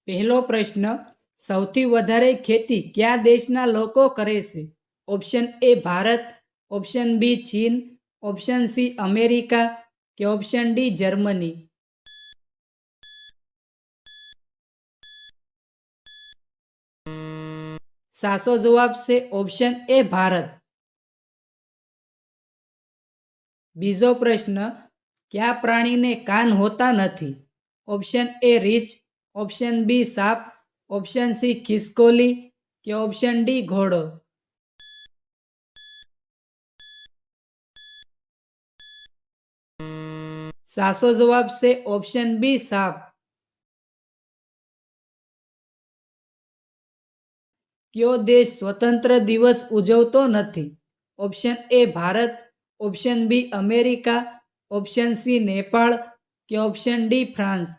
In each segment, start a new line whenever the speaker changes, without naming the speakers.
પહેલો પ્રશ્ન, સૌથી વધારે ખેતી કયા દેશના લોકો કરે છે? Option A Bharat, option B ચીન, ઓપ્શન સી અમેરિકા કે ઓપ્શન ડી જર્મની. સાચો જવાબ છે ઓપ્શન એ ભારત. બીજો પ્રશ્ન, કયા પ્રાણીને કાન હોતા નથી? ઓપ્શન એ રીંછ, ઓપ્શન બી સાપ, ઓપ્શન સી ખિસકોલી કે ઓપ્શન ડી ઘોડો. સાચો જવાબ છે ઓપ્શન બી સાપ. કયો દેશ સ્વતંત્ર દિવસ ઉજવતો નથી? Option A Bharat, option B America, option C Nepal કે ઓપ્શન ડી ફ્રાન્સ.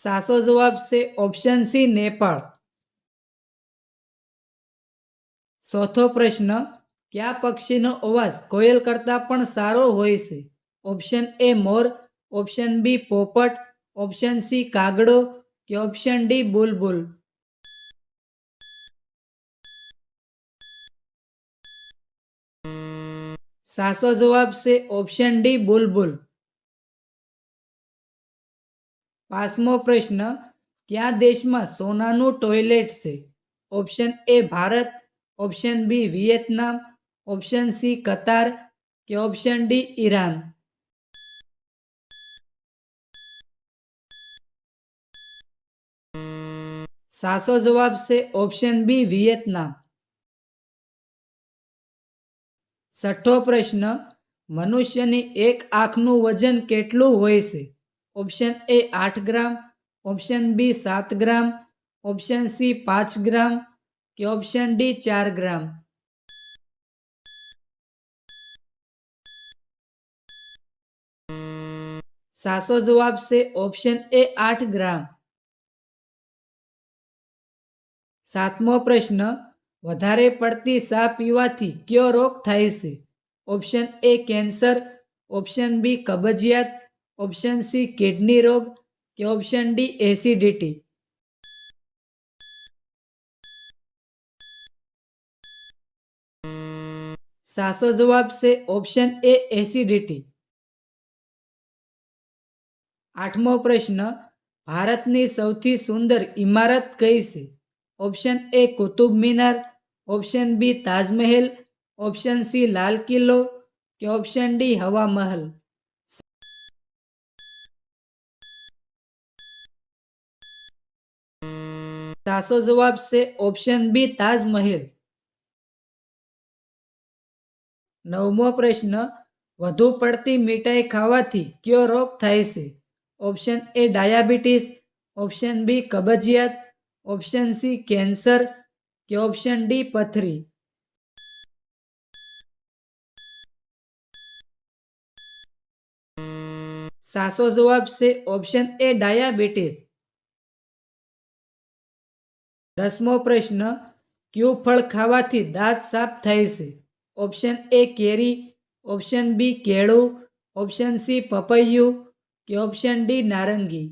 સાચો જવાબ છે ઓપ્શન સી નેપાળ. ચોથો પ્રશ્ન, કયા પક્ષીનો અવાજ કોયલ કરતાં પણ સારો હોય છે? ઓપ્શન એ મોર, ઓપ્શન બી પોપટ, ઓપ્શન સી કાગડો કે ઓપ્શન ડી બુલબુલ. સાચો જવાબ છે ઓપ્શન ડી બુલબુલ. પાંચમો પ્રશ્ન, કયા દેશમાં સોનાનું ટોયલેટ છે? Option A Bharat, option B Vietnam, option C Qatar કે ઓપ્શન ડી ઈરાન. સાચો જવાબ છે ઓપ્શન બી વિયેતનામ. છઠ્ઠો પ્રશ્ન, મનુષ્યની એક આંખનું વજન કેટલું હોય છે? Option A 8 gram, option B 7 gram, option C 5 gram કે ઓપ્શન ડી 4 ગ્રામ. સાચો જવાબ છે ઓપ્શન એ 8 ગ્રામ. સાતમો પ્રશ્ન, વધારે પડતી ચા પીવાથી કયો રોગ થાય છે? Option A cancer, option B કબજિયાત, ઓપ્શન સી કિડની રોગ કે ઓપ્શન ડી એસિડિટી. સાચો જવાબ છે ઓપ્શન એ એસિડિટી. આઠમો પ્રશ્ન, ભારતની સૌથી સુંદર ઇમારત કઈ છે? Option A Qutub Minar, option B Taj Mahal, option C લાલ કિલ્લો કે ઓપ્શન ડી હવા મહલ. સાચો જવાબ છે ઓપ્શન બી તાજમહેલ. નવમો પ્રશ્ન, વધુ પડતી મીઠાઈ ખાવાથી કયો રોગ થાય છે? Option A diabetes, option B કબજિયાત, ઓપ્શન સી કેન્સર કે ઓપ્શન ડી પથરી. સાચો જવાબ છે ઓપ્શન એ ડાયાબિટીસ. દસમો પ્રશ્ન, કયું ફળ ખાવાથી દાંત સાફ થાય છે? ઓપ્શન એ કેરી, ઓપ્શન બી કેળું, ઓપ્શન સી પપૈયું કે ઓપ્શન ડી નારંગી.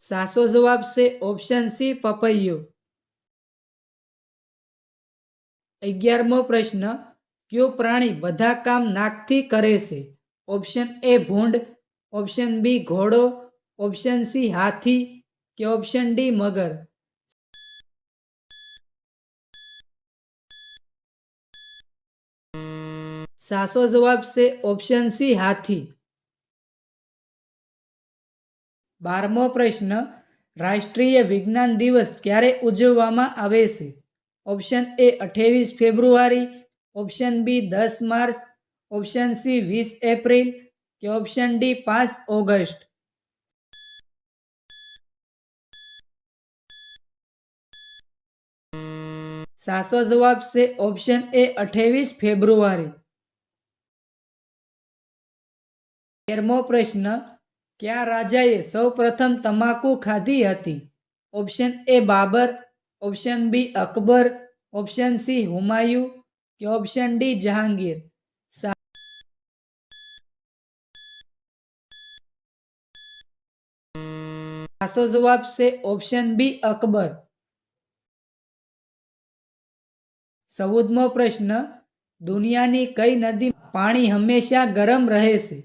સાચો જવાબ છે ઓપ્શન સી પપૈયું. 11મો પ્રશ્ન, કયું પ્રાણી બધા કામ નાકથી કરે છે? ઓપ્શન એ ભૂંડ, ઓપ્શન બી ઘોડો, ઓપ્શન સી હાથી કે ઓપ્શન ડી મગર. સાચો જવાબ છે ઓપ્શન સી હાથી. 12મો પ્રશ્ન, રાષ્ટ્રીય વિજ્ઞાન દિવસ ક્યારે ઉજવવામાં આવે છે? ઓપ્શન એ 28 ફેબ્રુઆરી, option B 10 March, option C 20 April કે ઓપ્શન ડી 5 ઓગસ્ટ. સાચો જવાબ છે ઓપ્શન એ 28 ફેબ્રુઆરી. 13મો પ્રશ્ન, કયા રાજાએ સૌ પ્રથમ તમાકુ ખાધી હતી? Option A Babar, option B Akbar, option C Humayun કે ઓપ્શન ડી જહાંગીર? સાચો જવાબ છે ઓપ્શન બી અકબર. 14મો પ્રશ્ન, દુનિયાની કઈ નદી પાણી હંમેશા ગરમ રહે છે?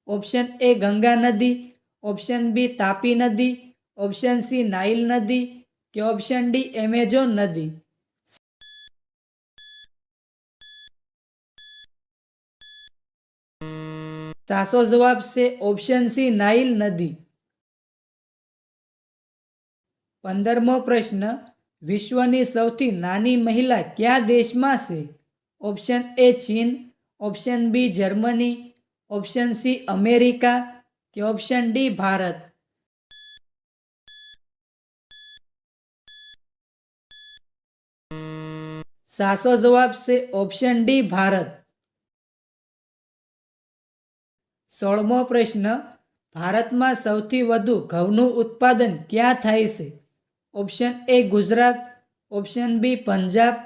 ઓપ્શન એ ગંગા નદી, ઓપ્શન બી તાપી નદી, ઓપ્શન સી નાઇલ નદી કે ઓપ્શન ડી એમેઝોન નદી? સાચો જવાબ છે ઓપ્શન સી નાઇલ નદી. 15મો પ્રશ્ન, વિશ્વની સૌથી નાની મહિલા કયા દેશમાં છે? ઓપ્શન એ ચીન, option B Germany, option C America કે ઓપ્શન ડી ભારત? સાચો જવાબ છે ઓપ્શન ડી ભારત. 16મો પ્રશ્ન, ભારતમાં સૌથી વધુ ઘઉંનું ઉત્પાદન ક્યાં થાય છે? Option A Gujarat, option B Punjab,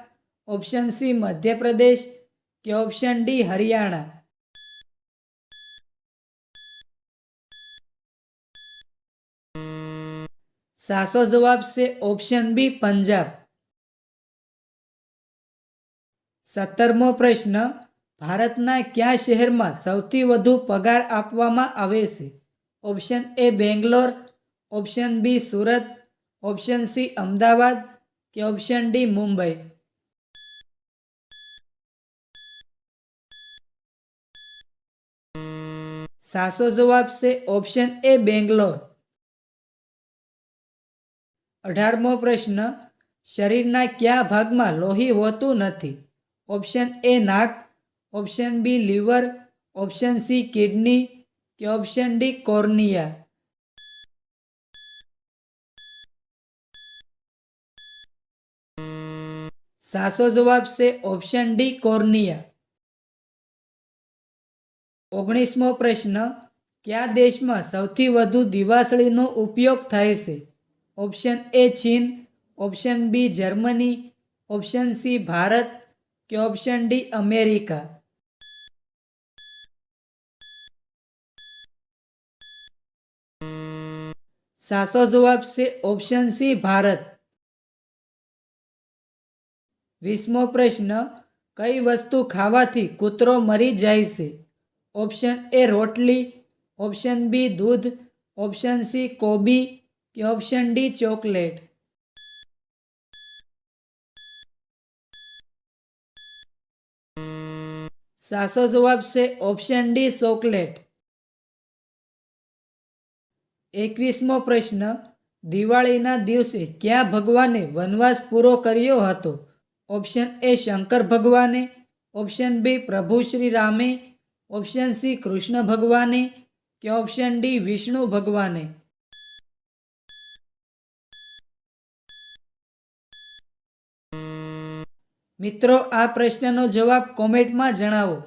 option C Madhya Pradesh કે ઓપ્શન ડી હરિયાણા? સાચો જવાબ છે ઓપ્શન બી પંજાબ. 17મો પ્રશ્ન, ભારતના કયા શહેરમાં સૌથી વધુ પગાર આપવામાં આવે છે? Option A Bangalore, option B Surat, option C Ahmedabad કે ઓપ્શન ડી મુંબઈ? સાચો જવાબ છે ઓપ્શન એ બેંગ્લોર. 18મો પ્રશ્ન, શરીરના કયા ભાગમાં લોહી હોતું નથી? ઓપ્શન એ નાક, option B liver, option C kidney કે ઓપ્શન ડી કોર્નિયા? સાચો જવાબ છે ઓપ્શન ડી કોર્નિયા. 19મો પ્રશ્ન, કયા દેશમાં સૌથી વધુ દિવાસળીનો ઉપયોગ થાય છે? ઓપ્શન એ ચીન, option B Germany, option C Bharat કે ઓપ્શન ડી અમેરિકા? સાચો જવાબ છે ઓપ્શન સી ભારત. 20મો પ્રશ્ન, કઈ વસ્તુ ખાવાથી કૂતરો મરી જાય છે? ઓપ્શન એ રોટલી, ઓપ્શન બી દૂધ, ઓપ્શન સી કોબી કે ઓપ્શન ડી ચોકલેટ? સાચો જવાબ છે ઓપ્શન ડી ચોકલેટ. 21મો પ્રશ્ન, દિવાળીના દિવસે કયા ભગવાને વનવાસ પૂરો કર્યો હતો? ઓપ્શન એ શંકર ભગવાને, ઓપ્શન બી પ્રભુ શ્રી રામે, ઓપ્શન સી કૃષ્ણ ભગવાને કે ઓપ્શન ડી વિષ્ણુ ભગવાને? મિત્રો, આ પ્રશ્નનો જવાબ કોમેન્ટમાં જણાવો.